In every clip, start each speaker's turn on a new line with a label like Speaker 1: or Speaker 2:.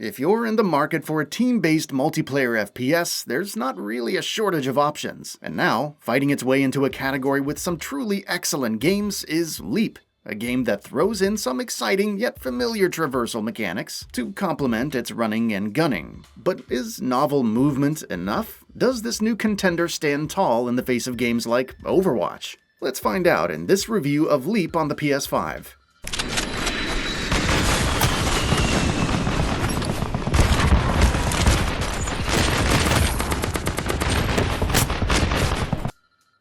Speaker 1: If you're in the market for a team-based multiplayer FPS, there's not really a shortage of options. And now, fighting its way into a category with some truly excellent games is Leap, a game that throws in some exciting yet familiar traversal mechanics to complement its running and gunning. But is novel movement enough? Does this new contender stand tall in the face of games like Overwatch? Let's find out in this review of Leap on the PS5.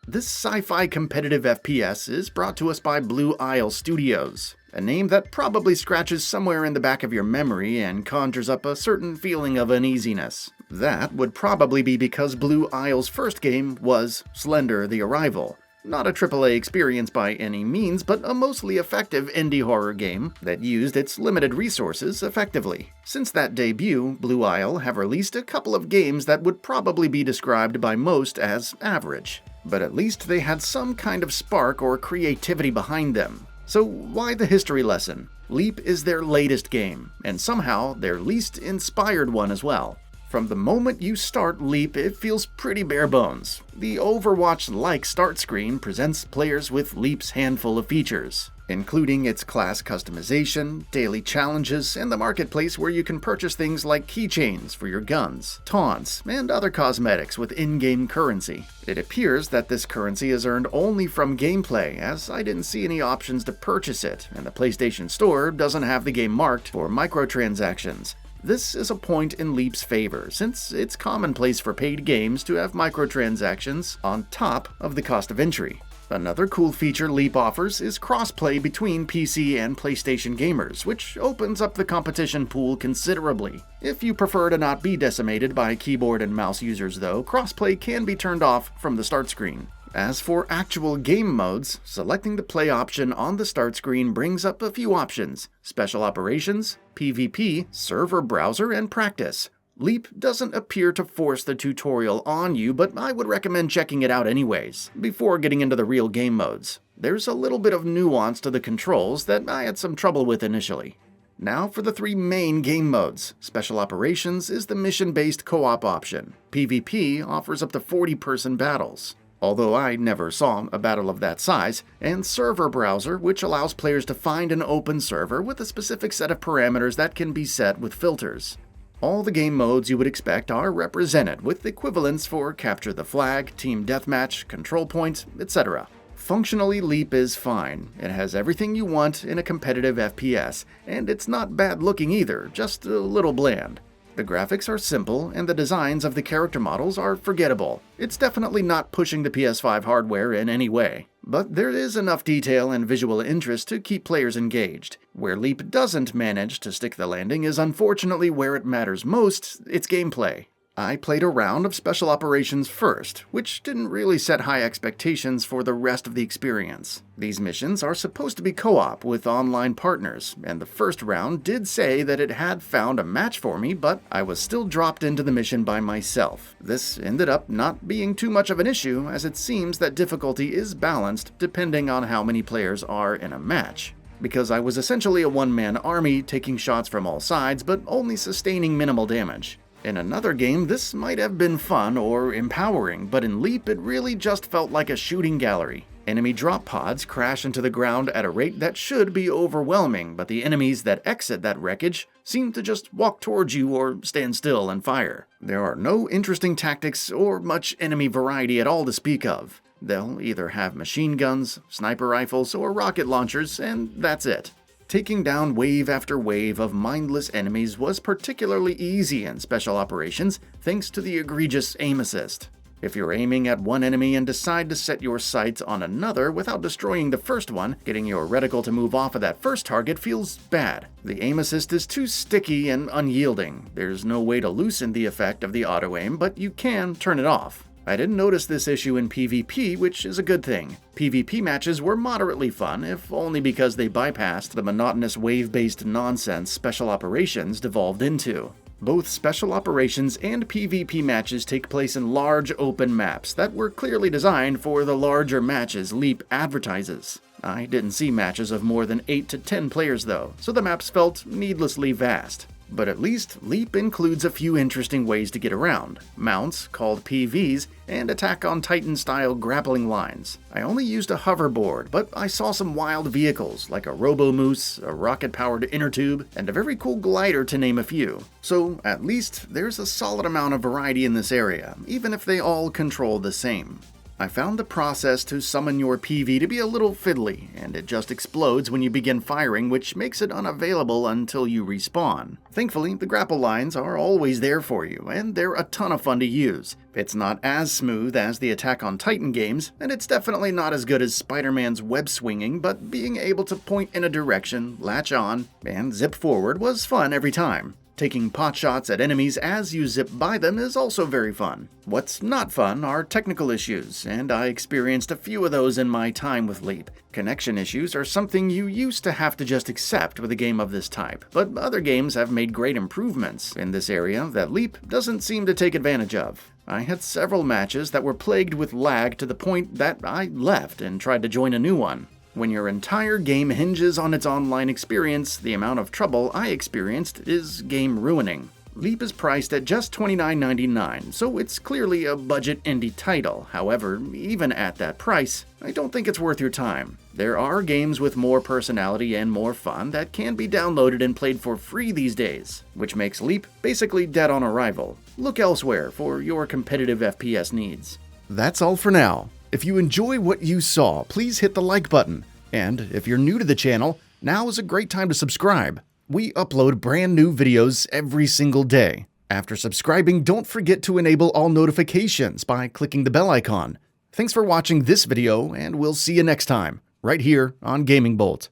Speaker 1: This sci-fi competitive FPS is brought to us by Blue Isle Studios, a name that probably scratches somewhere in the back of your memory and conjures up a certain feeling of uneasiness. That would probably be because Blue Isle's first game was Slender: The Arrival. Not a AAA experience by any means, but a mostly effective indie horror game that used its limited resources effectively. Since that debut, Blue Isle have released a couple of games that would probably be described by most as average. But at least they had some kind of spark or creativity behind them. So why the history lesson? Leap is their latest game, and somehow their least inspired one as well. From the moment you start Leap, it feels pretty bare bones. The Overwatch-like start screen presents players with Leap's handful of features, including its class customization, daily challenges, and the marketplace where you can purchase things like keychains for your guns, taunts, and other cosmetics with in-game currency. It appears that this currency is earned only from gameplay, as I didn't see any options to purchase it, and the PlayStation Store doesn't have the game marked for microtransactions. This is a point in Leap's favor, since it's commonplace for paid games to have microtransactions on top of the cost of entry. Another cool feature Leap offers is crossplay between PC and PlayStation gamers, which opens up the competition pool considerably. If you prefer to not be decimated by keyboard and mouse users though, crossplay can be turned off from the start screen. As for actual game modes, selecting the play option on the start screen brings up a few options: Special Operations, PvP, Server Browser, and Practice. Leap doesn't appear to force the tutorial on you, but I would recommend checking it out anyways, before getting into the real game modes. There's a little bit of nuance to the controls that I had some trouble with initially. Now for the three main game modes. Special Operations is the mission-based co-op option. PvP offers up to 40-person battles, although I never saw a battle of that size, and Server Browser, which allows players to find an open server with a specific set of parameters that can be set with filters. All the game modes you would expect are represented, with equivalents for Capture the Flag, Team Deathmatch, Control Point, etc. Functionally, Leap is fine. It has everything you want in a competitive FPS, and it's not bad looking either, just a little bland. The graphics are simple, and the designs of the character models are forgettable. It's definitely not pushing the PS5 hardware in any way, but there is enough detail and visual interest to keep players engaged. Where Leap doesn't manage to stick the landing is unfortunately where it matters most: its gameplay. I played a round of Special Operations first, which didn't really set high expectations for the rest of the experience. These missions are supposed to be co-op with online partners, and the first round did say that it had found a match for me, but I was still dropped into the mission by myself. This ended up not being too much of an issue, as it seems that difficulty is balanced depending on how many players are in a match, because I was essentially a one-man army taking shots from all sides but only sustaining minimal damage. In another game, this might have been fun or empowering, but in Leap it really just felt like a shooting gallery. Enemy drop pods crash into the ground at a rate that should be overwhelming, but the enemies that exit that wreckage seem to just walk towards you or stand still and fire. There are no interesting tactics or much enemy variety at all to speak of. They'll either have machine guns, sniper rifles, or rocket launchers, and that's it. Taking down wave after wave of mindless enemies was particularly easy in Special Operations thanks to the egregious aim assist. If you're aiming at one enemy and decide to set your sights on another without destroying the first one, getting your reticle to move off of that first target feels bad. The aim assist is too sticky and unyielding. There's no way to loosen the effect of the auto-aim, but you can turn it off. I didn't notice this issue in PvP, which is a good thing. PvP matches were moderately fun, if only because they bypassed the monotonous wave-based nonsense Special Operations devolved into. Both Special Operations and PvP matches take place in large open maps that were clearly designed for the larger matches Leap advertises. I didn't see matches of more than 8 to 10 players though, so the maps felt needlessly vast. But at least Leap includes a few interesting ways to get around: mounts, called PVs, and Attack on Titan style grappling lines. I only used a hoverboard, but I saw some wild vehicles like a robo-moose, a rocket-powered inner tube, and a very cool glider to name a few. So at least there's a solid amount of variety in this area, even if they all control the same. I found the process to summon your PV to be a little fiddly, and it just explodes when you begin firing, which makes it unavailable until you respawn. Thankfully, the grapple lines are always there for you, and they're a ton of fun to use. It's not as smooth as the Attack on Titan games, and it's definitely not as good as Spider-Man's web swinging, but being able to point in a direction, latch on, and zip forward was fun every time. Taking pot shots at enemies as you zip by them is also very fun. What's not fun are technical issues, and I experienced a few of those in my time with Leap. Connection issues are something you used to have to just accept with a game of this type, but other games have made great improvements in this area that Leap doesn't seem to take advantage of. I had several matches that were plagued with lag to the point that I left and tried to join a new one. When your entire game hinges on its online experience, the amount of trouble I experienced is game-ruining. Leap is priced at just $29.99, so it's clearly a budget indie title. However, even at that price, I don't think it's worth your time. There are games with more personality and more fun that can be downloaded and played for free these days, which makes Leap basically dead on arrival. Look elsewhere for your competitive FPS needs. That's all for now. If you enjoy what you saw, please hit the like button. And if you're new to the channel, now is a great time to subscribe. We upload brand new videos every single day. After subscribing, don't forget to enable all notifications by clicking the bell icon. Thanks for watching this video, and we'll see you next time, right here on GamingBolt.